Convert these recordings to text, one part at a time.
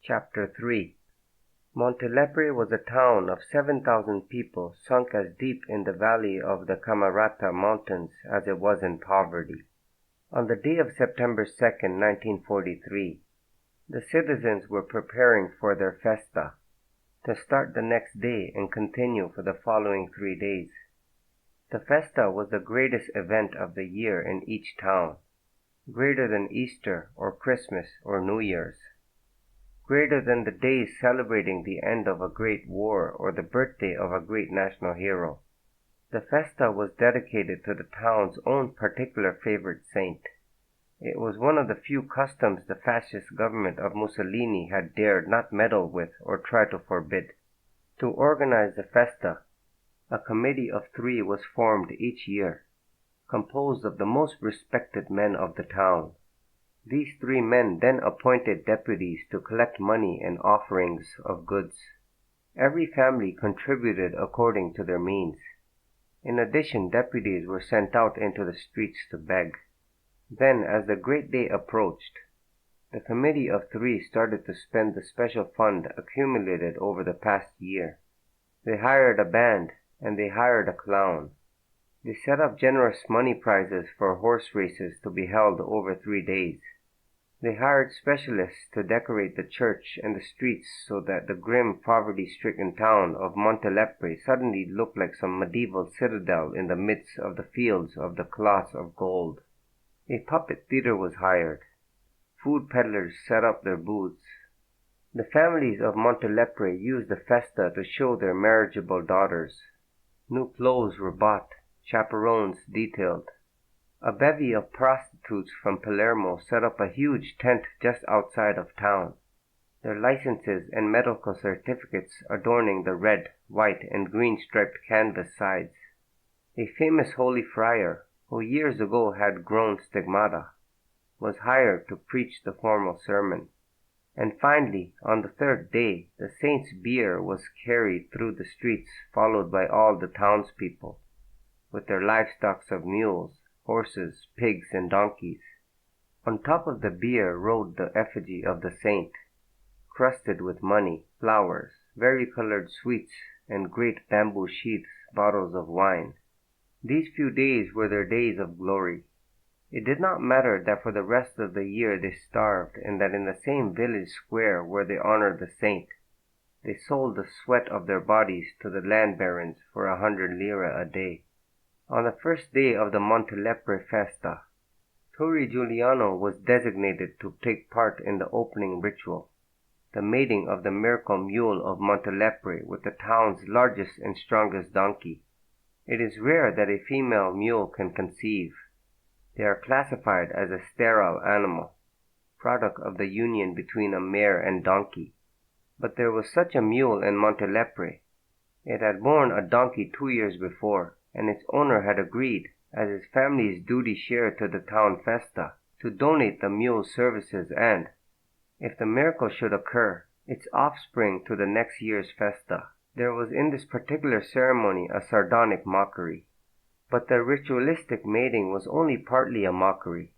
Chapter 3 Montelepre was a town of 7,000 people sunk as deep in the valley of the Cammarata Mountains as it was in poverty. On the day of September 2nd, 1943, the citizens were preparing for their Festa, to start the next day and continue for the following 3 days. The Festa was the greatest event of the year in each town, greater than Easter or Christmas or New Year's, greater than the days celebrating the end of a great war or the birthday of a great national hero. The Festa was dedicated to the town's own particular favorite saint. It was one of the few customs the fascist government of Mussolini had dared not meddle with or try to forbid. To organize the Festa, a committee of 3 was formed each year, composed of the most respected men of the town. These 3 men then appointed deputies to collect money and offerings of goods. Every family contributed according to their means. In addition, deputies were sent out into the streets to beg. Then, as the great day approached, the committee of 3 started to spend the special fund accumulated over the past year. They hired a band and they hired a clown. They set up generous money prizes for horse races to be held over 3 days. They hired specialists to decorate the church and the streets so that the grim, poverty-stricken town of Montelepre suddenly looked like some medieval citadel in the midst of the fields of the cloth of gold. A puppet theater was hired. Food peddlers set up their booths. The families of Montelepre used the Festa to show their marriageable daughters. New clothes were bought, chaperones detailed. A bevy of prostitutes from Palermo set up a huge tent just outside of town, their licenses and medical certificates adorning the red, white, and green striped canvas sides. A famous holy friar, who years ago had grown stigmata, was hired to preach the formal sermon. And finally, on the 3rd day, the saint's bier was carried through the streets, followed by all the townspeople, with their livestock of mules, horses, pigs, and donkeys. On top of the bier rode the effigy of the saint, crusted with money, flowers, vari-colored sweets, and great bamboo sheaths, bottles of wine. These few days were their days of glory. It did not matter that for the rest of the year they starved, and that in the same village square where they honored the saint, they sold the sweat of their bodies to the land barons for 100 lire a day. On the first day of the Montelepre Festa, Turi Guiliano was designated to take part in the opening ritual, the mating of the miracle mule of Montelepre with the town's largest and strongest donkey. It is rare that a female mule can conceive. They are classified as a sterile animal, product of the union between a mare and donkey. But there was such a mule in Montelepre. It had borne a donkey 2 years before, and its owner had agreed, as his family's duty share to the town Festa, to donate the mule's services and, if the miracle should occur, its offspring to the next year's Festa. There was in this particular ceremony a sardonic mockery. But the ritualistic mating was only partly a mockery.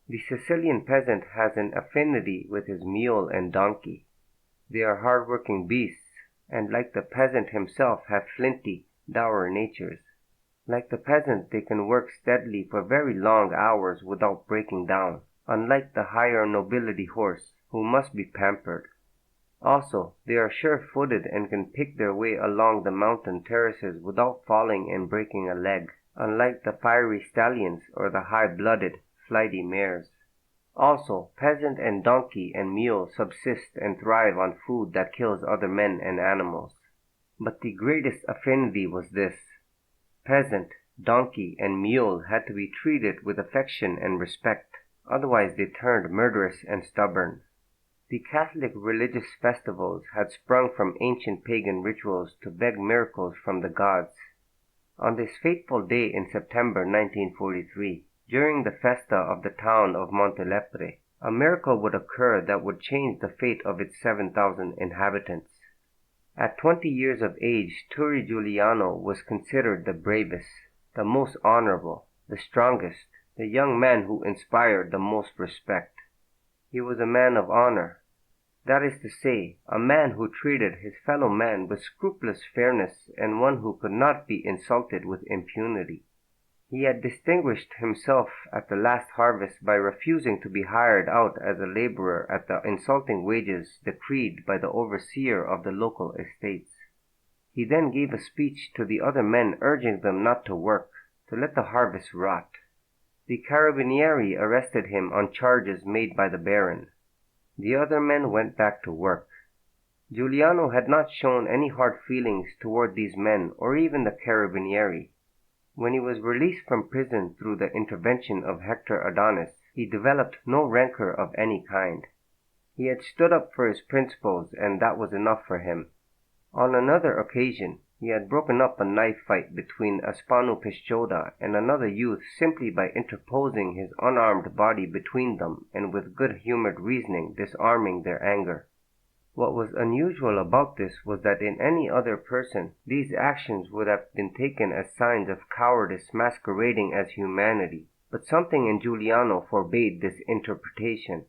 The Sicilian peasant has an affinity with his mule and donkey. They are hard-working beasts, and like the peasant himself have flinty, dour natures. Like the peasant, they can work steadily for very long hours without breaking down, unlike the higher nobility horse, who must be pampered. Also, they are sure-footed and can pick their way along the mountain terraces without falling and breaking a leg, unlike the fiery stallions or the high-blooded, flighty mares. Also, peasant and donkey and mule subsist and thrive on food that kills other men and animals. But the greatest affinity was this. Peasant, donkey, and mule had to be treated with affection and respect, otherwise they turned murderous and stubborn. The Catholic religious festivals had sprung from ancient pagan rituals to beg miracles from the gods. On this fateful day in September 1943, during the Festa of the town of Montelepre, a miracle would occur that would change the fate of its 7,000 inhabitants. At 20 years of age, Turi Guiliano was considered the bravest, the most honorable, the strongest, the young man who inspired the most respect. He was a man of honor. That is to say, a man who treated his fellow man with scrupulous fairness and one who could not be insulted with impunity. He had distinguished himself at the last harvest by refusing to be hired out as a laborer at the insulting wages decreed by the overseer of the local estates. He then gave a speech to the other men urging them not to work, to let the harvest rot. The carabinieri arrested him on charges made by the baron. The other men went back to work. Giuliano had not shown any hard feelings toward these men or even the carabinieri. When he was released from prison through the intervention of Hector Adonis, he developed no rancor of any kind. He had stood up for his principles, and that was enough for him. On another occasion, he had broken up a knife fight between Ch3 and another youth simply by interposing his unarmed body between them and with good-humored reasoning disarming their anger. What was unusual about this was that in any other person these actions would have been taken as signs of cowardice masquerading as humanity, but something in Giuliano forbade this interpretation.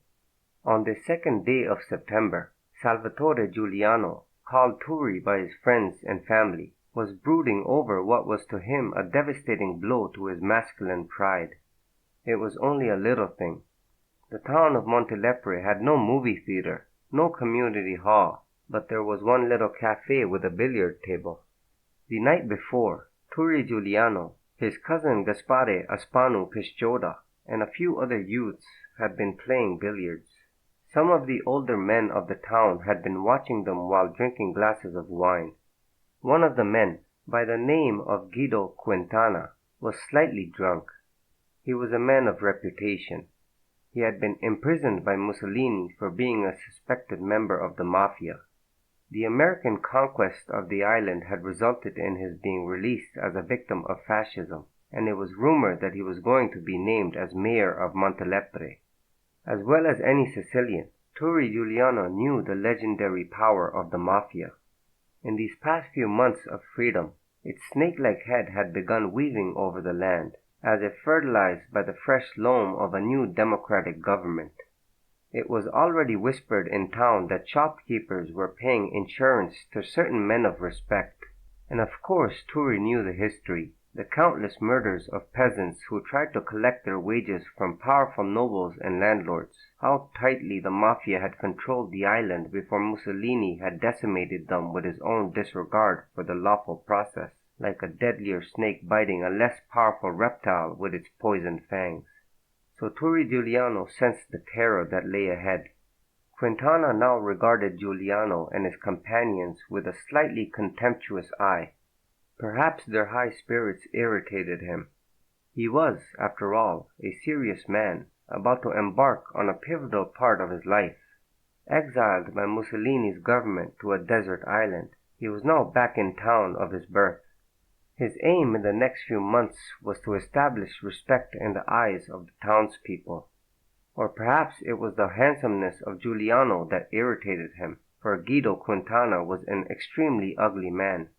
On the 2nd day of September, Salvatore Giuliano, called Turi by his friends and family, was brooding over what was to him a devastating blow to his masculine pride. It was only a little thing. The town of Montelepre had no movie theater, no community hall, but there was one little cafe with a billiard table. The night before, Turi Guiliano, his cousin Gaspare Aspanu Piscioda, and a few other youths had been playing billiards. Some of the older men of the town had been watching them while drinking glasses of wine. One of the men, by the name of Guido Quintana, was slightly drunk. He was a man of reputation. He had been imprisoned by Mussolini for being a suspected member of the Mafia. The American conquest of the island had resulted in his being released as a victim of fascism, and it was rumored that he was going to be named as mayor of Montelepre. As well as any Sicilian, Turi Guiliano knew the legendary power of the Mafia. In these past few months of freedom, its snake-like head had begun weaving over the land, as if fertilized by the fresh loam of a new democratic government. It was already whispered in town that shopkeepers were paying insurance to certain men of respect, and of course Turi knew the history, the countless murders of peasants who tried to collect their wages from powerful nobles and landlords, how tightly the Mafia had controlled the island before Mussolini had decimated them with his own disregard for the lawful process, like a deadlier snake biting a less powerful reptile with its poisoned fangs. So Turi Guiliano sensed the terror that lay ahead. Quintana now regarded Giuliano and his companions with a slightly contemptuous eye. Perhaps their high spirits irritated him. He was, after all, a serious man, about to embark on a pivotal part of his life. Exiled by Mussolini's government to a desert island, he was now back in town of his birth. His aim in the next few months was to establish respect in the eyes of the townspeople. Or perhaps it was the handsomeness of Giuliano that irritated him, for Guido Quintana was an extremely ugly man.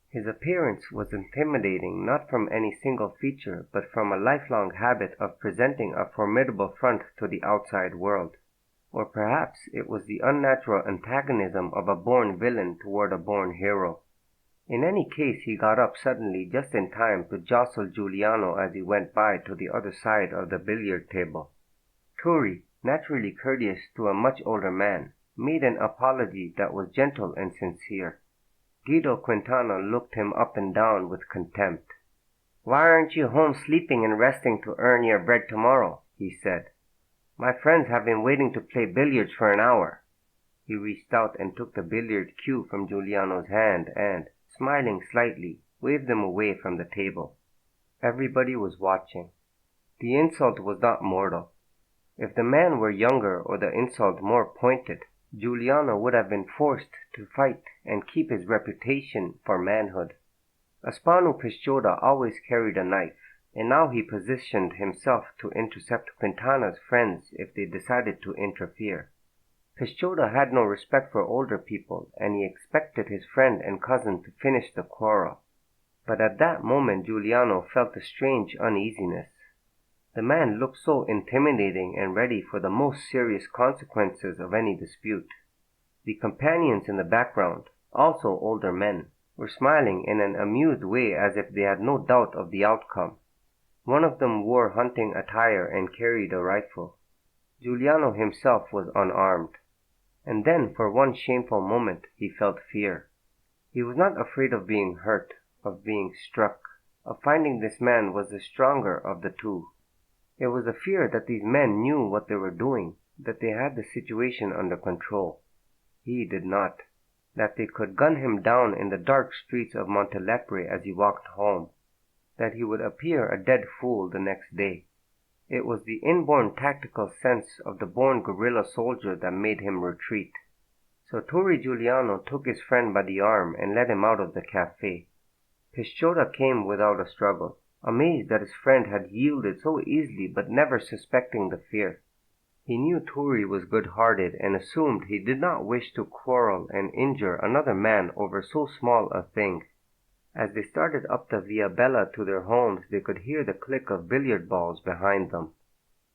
His appearance was intimidating not from any single feature, but from a lifelong habit of presenting a formidable front to the outside world. Or perhaps it was the unnatural antagonism of a born villain toward a born hero. In any case, he got up suddenly just in time to jostle Giuliano as he went by to the other side of the billiard table. Turi, naturally courteous to a much older man, made an apology that was gentle and sincere. Guido Quintana looked him up and down with contempt. "Why aren't you home sleeping and resting to earn your bread tomorrow?" he said. "My friends have been waiting to play billiards for an hour." He reached out and took the billiard cue from Giuliano's hand and, smiling slightly, waved them away from the table. Everybody was watching. The insult was not mortal. If the man were younger or the insult more pointed, Giuliano would have been forced to fight and keep his reputation for manhood. Aspanu Piscioda always carried a knife, and now he positioned himself to intercept Quintana's friends if they decided to interfere. Piscioda had no respect for older people, and he expected his friend and cousin to finish the quarrel. But at that moment Giuliano felt a strange uneasiness. The man looked so intimidating and ready for the most serious consequences of any dispute. The companions in the background, also older men, were smiling in an amused way as if they had no doubt of the outcome. One of them wore hunting attire and carried a rifle. Giuliano himself was unarmed. And then, for one shameful moment, he felt fear. He was not afraid of being hurt, of being struck, of finding this man was the stronger of the two. It was a fear that these men knew what they were doing, that they had the situation under control. He did not. That they could gun him down in the dark streets of Montelepre as he walked home. That he would appear a dead fool the next day. It was the inborn tactical sense of the born guerrilla soldier that made him retreat. So Turi Guiliano took his friend by the arm and led him out of the cafe. Ch3 came without a struggle, amazed that his friend had yielded so easily but never suspecting the fear. He knew Turi was good-hearted and assumed he did not wish to quarrel and injure another man over so small a thing. As they started up the Via Bella to their homes, they could hear the click of billiard balls behind them.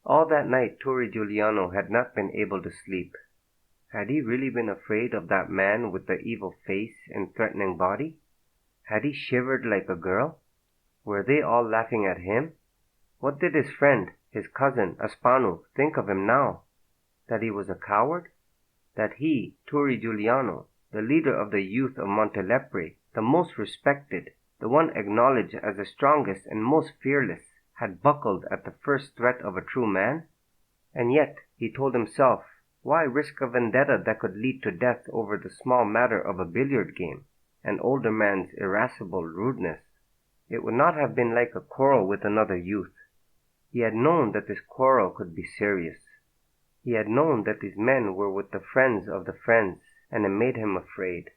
All that night Turi Guiliano had not been able to sleep. Had he really been afraid of that man with the evil face and threatening body? Had he shivered like a girl? Were they all laughing at him? What did his friend, his cousin, Aspanu, think of him now? That he was a coward? That he, Turi Guiliano, the leader of the youth of Montelepre, the most respected, the one acknowledged as the strongest and most fearless, had buckled at the first threat of a true man? And yet, he told himself, why risk a vendetta that could lead to death over the small matter of a billiard game, an older man's irascible rudeness? It would not have been like a quarrel with another youth. He had known that this quarrel could be serious. He had known that these men were with the friends of the friends, and it made him afraid.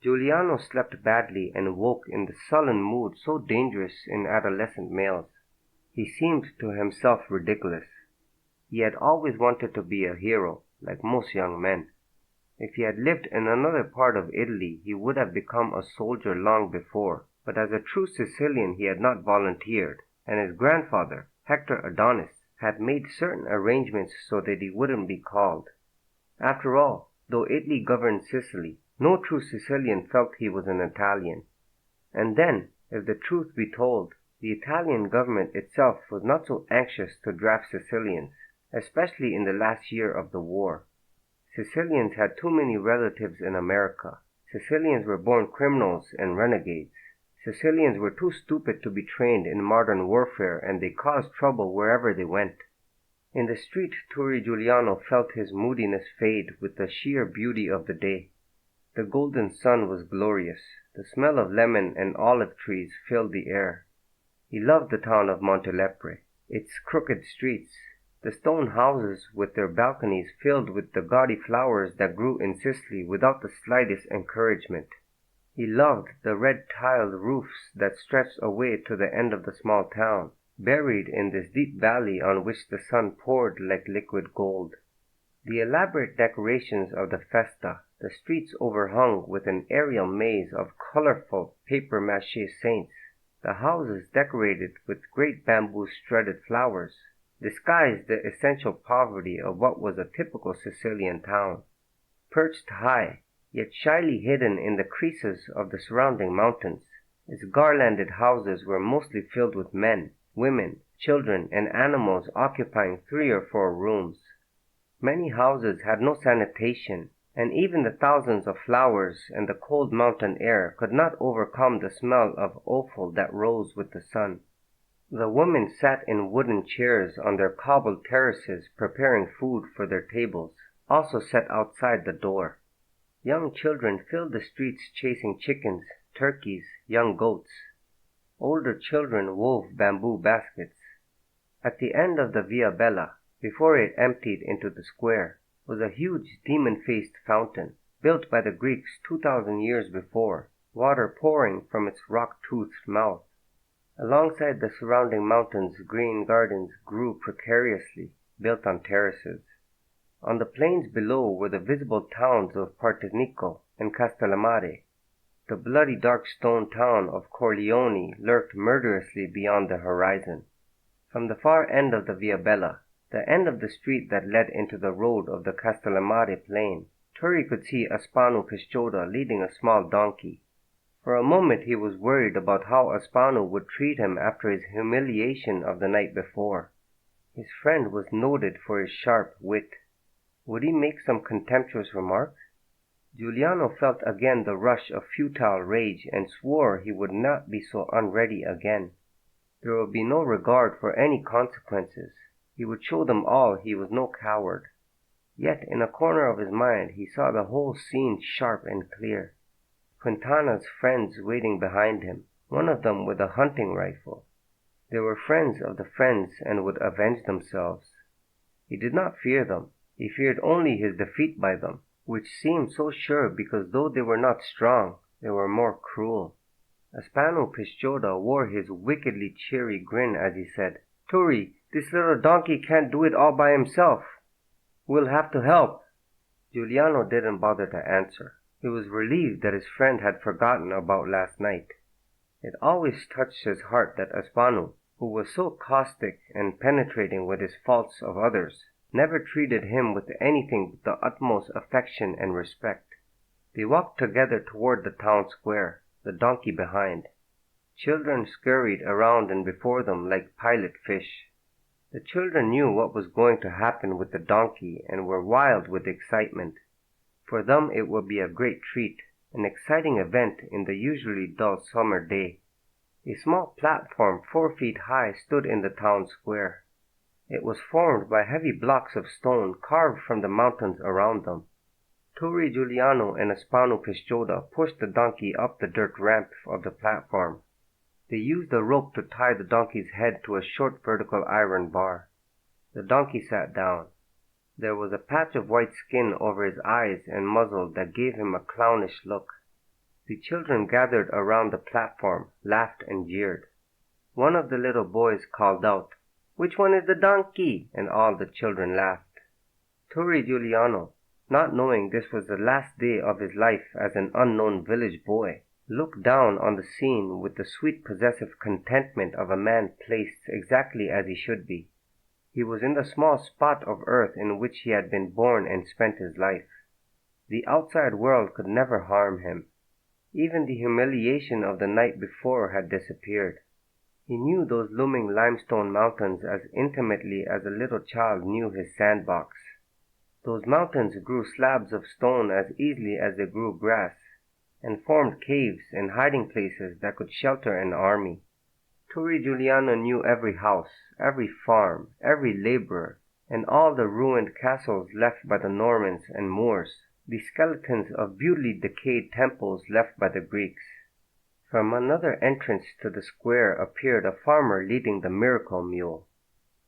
Giuliano slept badly and woke in the sullen mood so dangerous in adolescent males. He seemed to himself ridiculous. He had always wanted to be a hero, like most young men. If he had lived in another part of Italy, he would have become a soldier long before, but as a true Sicilian he had not volunteered, and his grandfather, Hector Adonis, had made certain arrangements so that he wouldn't be called. After all, though Italy governed Sicily, no true Sicilian felt he was an Italian. And then, if the truth be told, the Italian government itself was not so anxious to draft Sicilians, especially in the last year of the war. Sicilians had too many relatives in America. Sicilians were born criminals and renegades. Sicilians were too stupid to be trained in modern warfare, and they caused trouble wherever they went. In the street, Turi Guiliano felt his moodiness fade with the sheer beauty of the day. The golden sun was glorious. The smell of lemon and olive trees filled the air. He loved the town of Montelepre, its crooked streets, the stone houses with their balconies filled with the gaudy flowers that grew in Sicily without the slightest encouragement. He loved the red-tiled roofs that stretched away to the end of the small town, buried in this deep valley on which the sun poured like liquid gold. The elaborate decorations of the Festa, the streets overhung with an aerial maze of colorful papier-mâché saints, the houses decorated with great bamboo-studded flowers, disguised the essential poverty of what was a typical Sicilian town. Perched high, yet shyly hidden in the creases of the surrounding mountains, its garlanded houses were mostly filled with men, women, children, and animals occupying 3 or 4 rooms. Many houses had no sanitation, and even the thousands of flowers and the cold mountain air could not overcome the smell of offal that rose with the sun. The women sat in wooden chairs on their cobbled terraces preparing food for their tables, also set outside the door. Young children filled the streets chasing chickens, turkeys, young goats. Older children wove bamboo baskets. At the end of the Via Bella, before it emptied into the square, was a huge demon-faced fountain, built by the Greeks 2,000 years before, water pouring from its rock-toothed mouth. Alongside the surrounding mountains, green gardens grew precariously, built on terraces. On the plains below were the visible towns of Partinico and Castellamare. The bloody dark stone town of Corleone lurked murderously beyond the horizon. From the far end of the Via Bella, the end of the street that led into the road of the Castellamare plain, Turi could see Ch2-Ch15 leading a small donkey. For a moment he was worried about how Ch2 would treat him after his humiliation of the night before. His friend was noted for his sharp wit. Would he make some contemptuous remark? Giuliano felt again the rush of futile rage and swore he would not be so unready again. There would be no regard for any consequences. He would show them all he was no coward. Yet in a corner of his mind he saw the whole scene sharp and clear. Quintana's friends waiting behind him, one of them with a hunting rifle. They were friends of the friends and would avenge themselves. He did not fear them. He feared only his defeat by them, which seemed so sure because though they were not strong, they were more cruel. Ch2-Ch15 wore his wickedly cheery grin as he said, "Turi, this little donkey can't do it all by himself. We'll have to help." Giuliano didn't bother to answer. He was relieved that his friend had forgotten about last night. It always touched his heart that Ch2, who was so caustic and penetrating with his faults of others, never treated him with anything but the utmost affection and respect. They walked together toward the town square, the donkey behind. Children scurried around and before them like pilot fish. The children knew what was going to happen with the donkey and were wild with excitement. For them it would be a great treat, an exciting event in the usually dull summer day. A small platform 4 feet high stood in the town square. It was formed by heavy blocks of stone carved from the mountains around them. Turi Guiliano and Ch2-Ch15 pushed the donkey up the dirt ramp of the platform. They used a rope to tie the donkey's head to a short vertical iron bar. The donkey sat down. There was a patch of white skin over his eyes and muzzle that gave him a clownish look. The children gathered around the platform, laughed and jeered. One of the little boys called out, "Which one is the donkey?" and all the children laughed. Turi Guiliano, not knowing this was the last day of his life as an unknown village boy, looked down on the scene with the sweet possessive contentment of a man placed exactly as he should be. He was in the small spot of earth in which he had been born and spent his life. The outside world could never harm him. Even the humiliation of the night before had disappeared. He knew those looming limestone mountains as intimately as a little child knew his sandbox. Those mountains grew slabs of stone as easily as they grew grass, and formed caves and hiding places that could shelter an army. Turi Guiliano knew every house, every farm, every laborer, and all the ruined castles left by the Normans and Moors, the skeletons of beautifully decayed temples left by the Greeks. From another entrance to the square appeared a farmer leading the miracle mule.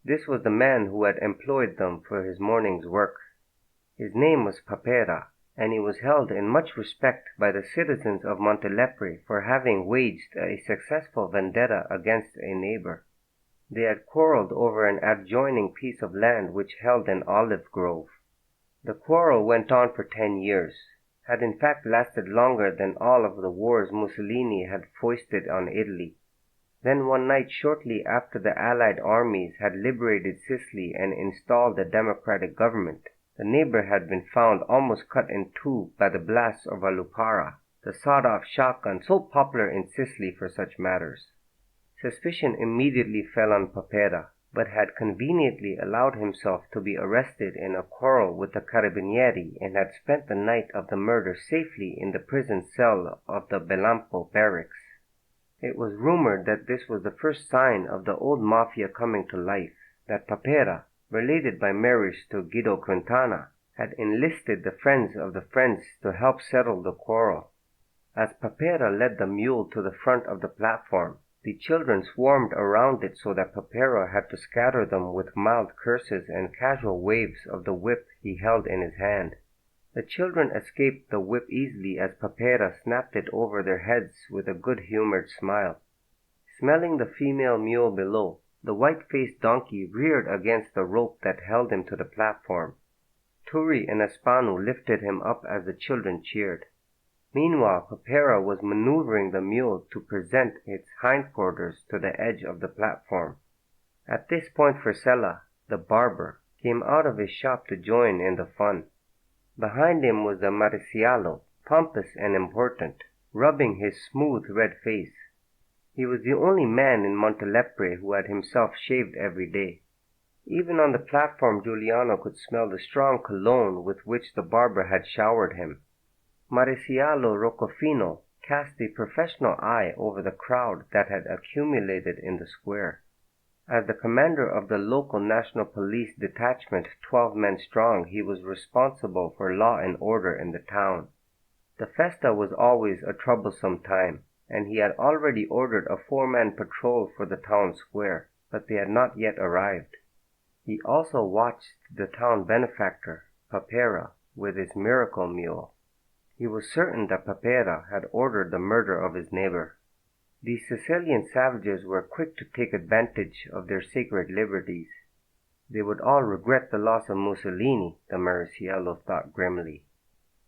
This was the man who had employed them for his morning's work. His name was Papera, and he was held in much respect by the citizens of Montelepre for having waged a successful vendetta against a neighbor. They had quarreled over an adjoining piece of land which held an olive grove. The quarrel went on for 10 years, had in fact lasted longer than all of the wars Mussolini had foisted on Italy. Then one night shortly after the Allied armies had liberated Sicily and installed a democratic government, the neighbor had been found almost cut in two by the blast of a lupara, the sawed-off shotgun so popular in Sicily for such matters. Suspicion immediately fell on Papera, but had conveniently allowed himself to be arrested in a quarrel with the carabinieri and had spent the night of the murder safely in the prison cell of the Belampo barracks. It was rumored that this was the first sign of the old Mafia coming to life, that Papera, related by marriage to Guido Quintana, had enlisted the friends of the friends to help settle the quarrel. As Papera led the mule to the front of the platform, the children swarmed around it so that Papera had to scatter them with mild curses and casual waves of the whip he held in his hand. The children escaped the whip easily as Papera snapped it over their heads with a good-humored smile. Smelling the female mule below, the white-faced donkey reared against the rope that held him to the platform. Turi and Ch2 lifted him up as the children cheered. Meanwhile, Papera was maneuvering the mule to present its hindquarters to the edge of the platform. At this point Frisella, the barber, came out of his shop to join in the fun. Behind him was the Mariciallo, pompous and important, rubbing his smooth red face. He was the only man in Montelepre who had himself shaved every day. Even on the platform Giuliano could smell the strong cologne with which the barber had showered him. Mariciallo Roccofino cast a professional eye over the crowd that had accumulated in the square. As the commander of the local national police detachment, 12 men strong, he was responsible for law and order in the town. The Festa was always a troublesome time, and he had already ordered a 4-man patrol for the town square, but they had not yet arrived. He also watched the town benefactor, Papera, with his miracle mule. He was certain that Papera had ordered the murder of his neighbor. The Sicilian savages were quick to take advantage of their sacred liberties. They would all regret the loss of Mussolini, the Mariciallo thought grimly.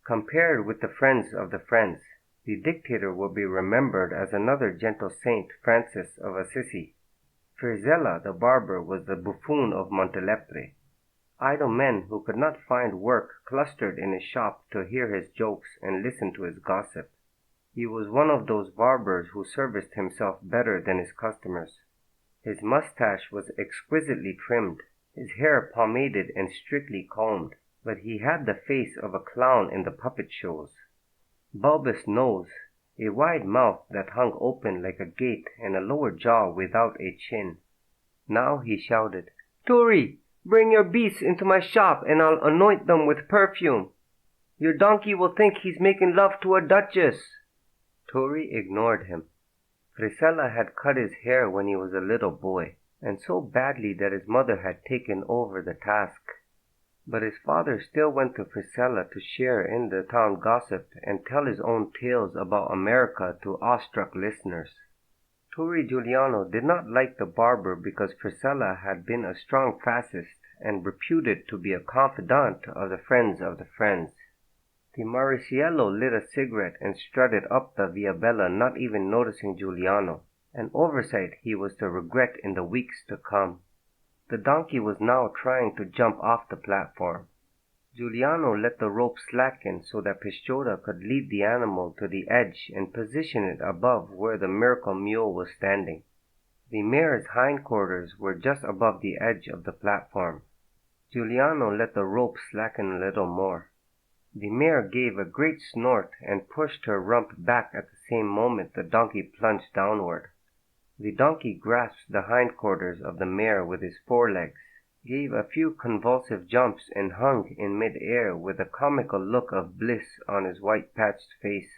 Compared with the friends of the friends, the dictator will be remembered as another gentle saint, Francis of Assisi. Frizella, the barber, was the buffoon of Montelepre. Idle men who could not find work clustered in his shop to hear his jokes and listen to his gossip. He was one of those barbers who serviced himself better than his customers. His mustache was exquisitely trimmed, his hair pomaded and strictly combed, but he had the face of a clown in the puppet shows. Bulbous nose, a wide mouth that hung open like a gate, and a lower jaw without a chin. Now he shouted, "Turi, bring your beasts into my shop and I'll anoint them with perfume. Your donkey will think he's making love to a duchess." Turi ignored him. Frisella had cut his hair when he was a little boy, and so badly that his mother had taken over the task. But his father still went to Frisella to share in the town gossip and tell his own tales about America to awestruck listeners. Turi Guiliano did not like the barber because Frisella had been a strong fascist and reputed to be a confidant of the friends of the friends. The Mariciello lit a cigarette and strutted up the Via Bella, not even noticing Giuliano, an oversight he was to regret in the weeks to come. The donkey was now trying to jump off the platform. Giuliano let the rope slacken so that Pisciotta could lead the animal to the edge and position it above where the miracle mule was standing. The mare's hindquarters were just above the edge of the platform. Giuliano let the rope slacken a little more. The mare gave a great snort and pushed her rump back at the same moment the donkey plunged downward. The donkey grasped the hindquarters of the mare with his forelegs, gave a few convulsive jumps, and hung in mid-air with a comical look of bliss on his white-patched face.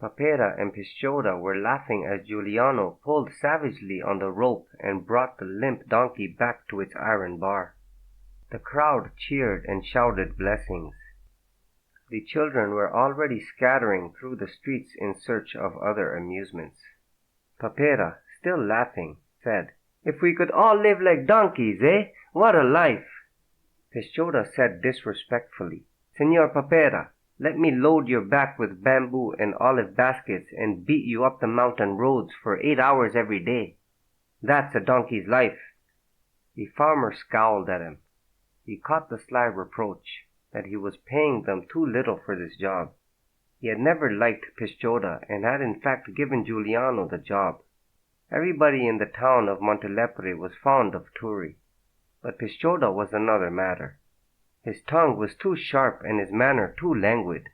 Papera and Pisciotta were laughing as Giuliano pulled savagely on the rope and brought the limp donkey back to its iron bar. The crowd cheered and shouted blessings. The children were already scattering through the streets in search of other amusements. Papera, still laughing, said, "If we could all live like donkeys, eh? What a life!" Pisciotta said disrespectfully, "Senor Papera, let me load your back with bamboo and olive baskets and beat you up the mountain roads for 8 hours every day. That's a donkey's life." The farmer scowled at him. He caught the sly reproach that he was paying them too little for this job. He had never liked Pisciotta and had in fact given Giuliano the job. Everybody in the town of Montelepre was fond of Turi, but Pisciotta was another matter. His tongue was too sharp and his manner too languid,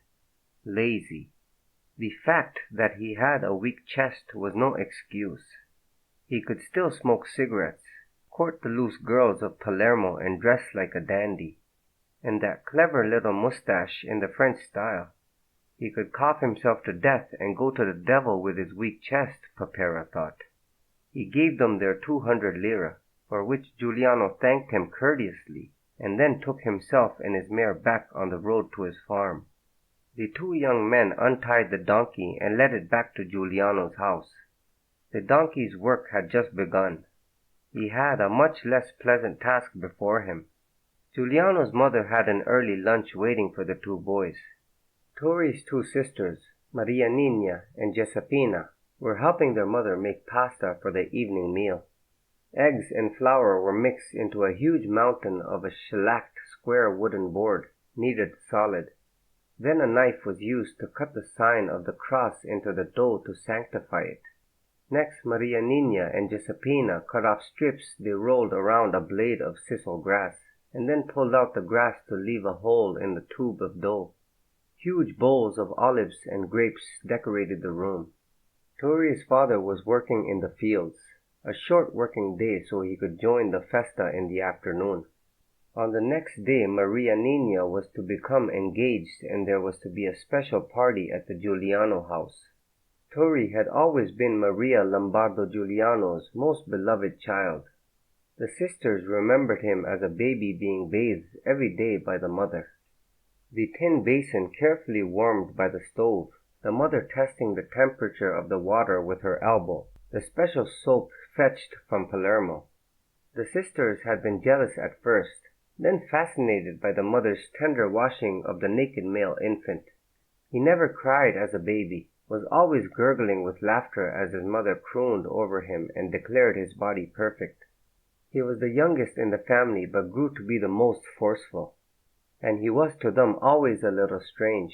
lazy. The fact that he had a weak chest was no excuse. He could still smoke cigarettes, court the loose girls of Palermo and dress like a dandy. And that clever little mustache in the French style. He could cough himself to death and go to the devil with his weak chest, Papera thought. He gave them their 200 lire, for which Giuliano thanked him courteously, and then took himself and his mare back on the road to his farm. The 2 young men untied the donkey and led it back to Giuliano's house. The donkey's work had just begun. He had a much less pleasant task before him. Giuliano's mother had an early lunch waiting for the 2 boys. Turi's 2 sisters, Maria Nina and Giuseppina, were helping their mother make pasta for the evening meal. Eggs and flour were mixed into a huge mountain of a shellacked square wooden board, kneaded solid. Then a knife was used to cut the sign of the cross into the dough to sanctify it. Next, Maria Nina and Giuseppina cut off strips they rolled around a blade of sisal grass, and then pulled out the grass to leave a hole in the tube of dough. Huge bowls of olives and grapes decorated the room. Turi's father was working in the fields, a short working day so he could join the Festa in the afternoon. On the next day Maria Nina was to become engaged and there was to be a special party at the Guiliano house. Turi had always been Maria Lombardo Giuliano's most beloved child. The sisters remembered him as a baby being bathed every day by the mother. The tin basin carefully warmed by the stove, the mother testing the temperature of the water with her elbow, the special soap fetched from Palermo. The sisters had been jealous at first, then fascinated by the mother's tender washing of the naked male infant. He never cried as a baby, was always gurgling with laughter as his mother crooned over him and declared his body perfect. He was the youngest in the family but grew to be the most forceful, and he was to them always a little strange.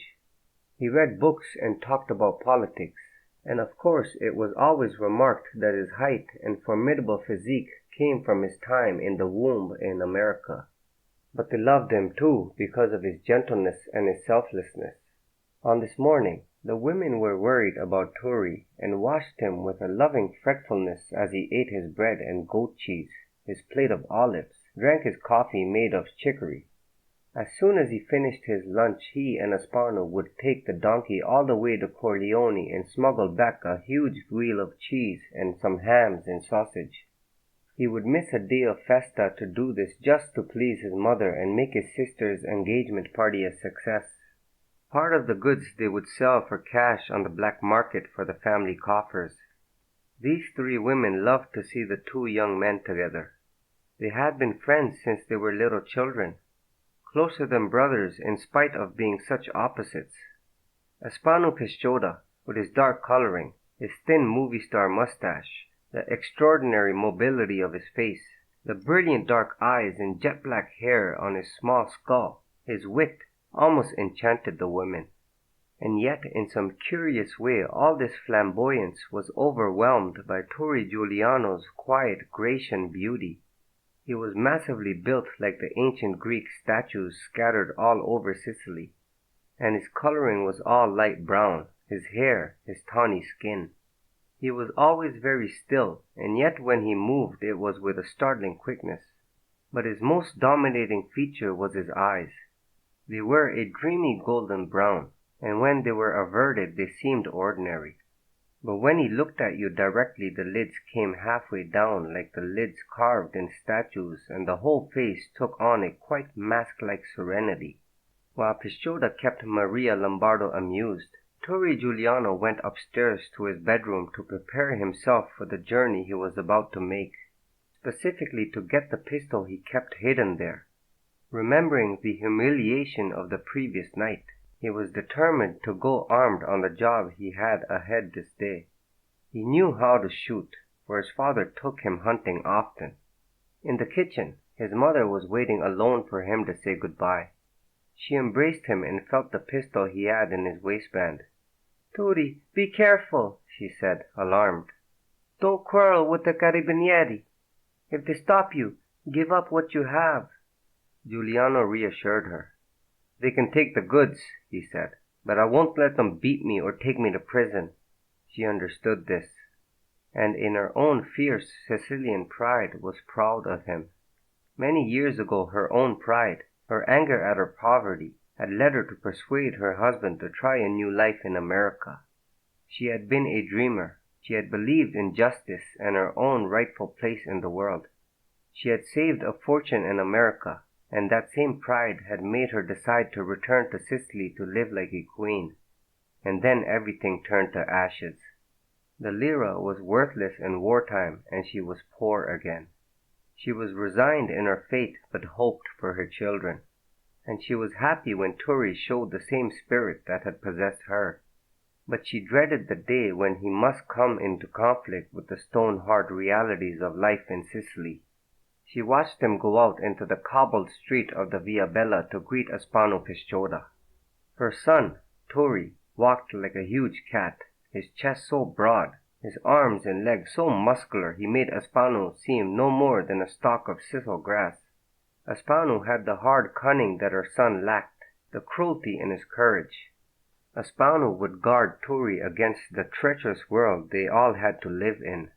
He read books and talked about politics, and of course it was always remarked that his height and formidable physique came from his time in the womb in America. But they loved him too because of his gentleness and his selflessness. On this morning, the women were worried about Turi and watched him with a loving fretfulness as he ate his bread and goat cheese, his plate of olives, drank his coffee made of chicory. As soon as he finished his lunch, he and Aspano would take the donkey all the way to Corleone and smuggle back a huge wheel of cheese and some hams and sausage. He would miss a day of Festa to do this just to please his mother and make his sister's engagement party a success. Part of the goods they would sell for cash on the black market for the family coffers. These three women loved to see the two young men together. They had been friends since they were little children, closer than brothers in spite of being such opposites. Aspano Pisciotta, with his dark coloring, his thin movie star mustache, the extraordinary mobility of his face, the brilliant dark eyes and jet black hair on his small skull, his wit, almost enchanted the women. And yet, in some curious way, all this flamboyance was overwhelmed by Turi Guiliano's quiet Grecian beauty. He was massively built like the ancient Greek statues scattered all over Sicily, and his coloring was all light brown, his hair, his tawny skin. He was always very still, and yet when he moved it was with a startling quickness. But his most dominating feature was his eyes. They were a dreamy golden brown, and when they were averted they seemed ordinary. But when he looked at you directly the lids came halfway down like the lids carved in statues, and the whole face took on a quite mask-like serenity. While Pisciotta kept Maria Lombardo amused, Turi Guiliano went upstairs to his bedroom to prepare himself for the journey he was about to make, specifically to get the pistol he kept hidden there. Remembering the humiliation of the previous night, he was determined to go armed on the job he had ahead this day. He knew how to shoot, for his father took him hunting often. In the kitchen, his mother was waiting alone for him to say goodbye. She embraced him and felt the pistol he had in his waistband. "Turi, be careful," she said, alarmed. "Don't quarrel with the carabinieri. If they stop you, give up what you have." Guiliano reassured her. "They can take the goods," he said, "but I won't let them beat me or take me to prison." She understood this, and in her own fierce Sicilian pride was proud of him. Many years ago her own pride, her anger at her poverty, had led her to persuade her husband to try a new life in America. She had been a dreamer. She had believed in justice and her own rightful place in the world. She had saved a fortune in America, and that same pride had made her decide to return to Sicily to live like a queen. And then everything turned to ashes. The lira was worthless in wartime, and she was poor again. She was resigned in her fate but hoped for her children. And she was happy when Turi showed the same spirit that had possessed her. But she dreaded the day when he must come into conflict with the stone-hard realities of life in Sicily. She watched him go out into the cobbled street of the Via Bella to greet Spinoff. Her son, Turi, walked like a huge cat, his chest so broad, his arms and legs so muscular he made Spano seem no more than a stalk of sisal grass. Spano had the hard cunning that her son lacked, the cruelty in his courage. Spano would guard Turi against the treacherous world they all had to live in.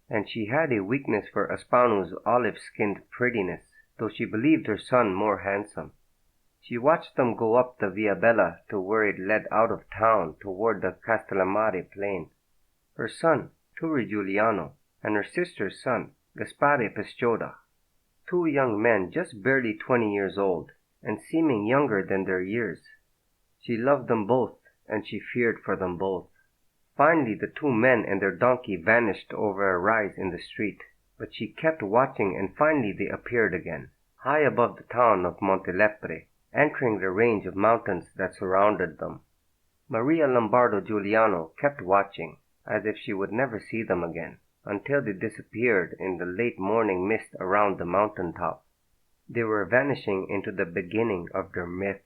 And she had a weakness for Spano's olive-skinned prettiness, though she believed her son more handsome. She watched them go up the Via Bella to where it led out of town toward the Castellamare plain. Her son, Turi Guiliano, and her sister's son, Gaspare Pescioda, two young men just barely 20 years old, and seeming younger than their years. She loved them both, and she feared for them both. Finally the two men and their donkey vanished over a rise in the street, but she kept watching, and finally they appeared again, high above the town of Montelepre, entering the range of mountains that surrounded them. Maria Lombardo Giuliano kept watching, as if she would never see them again, until they disappeared in the late morning mist around the mountain top. They were vanishing into the beginning of their myth.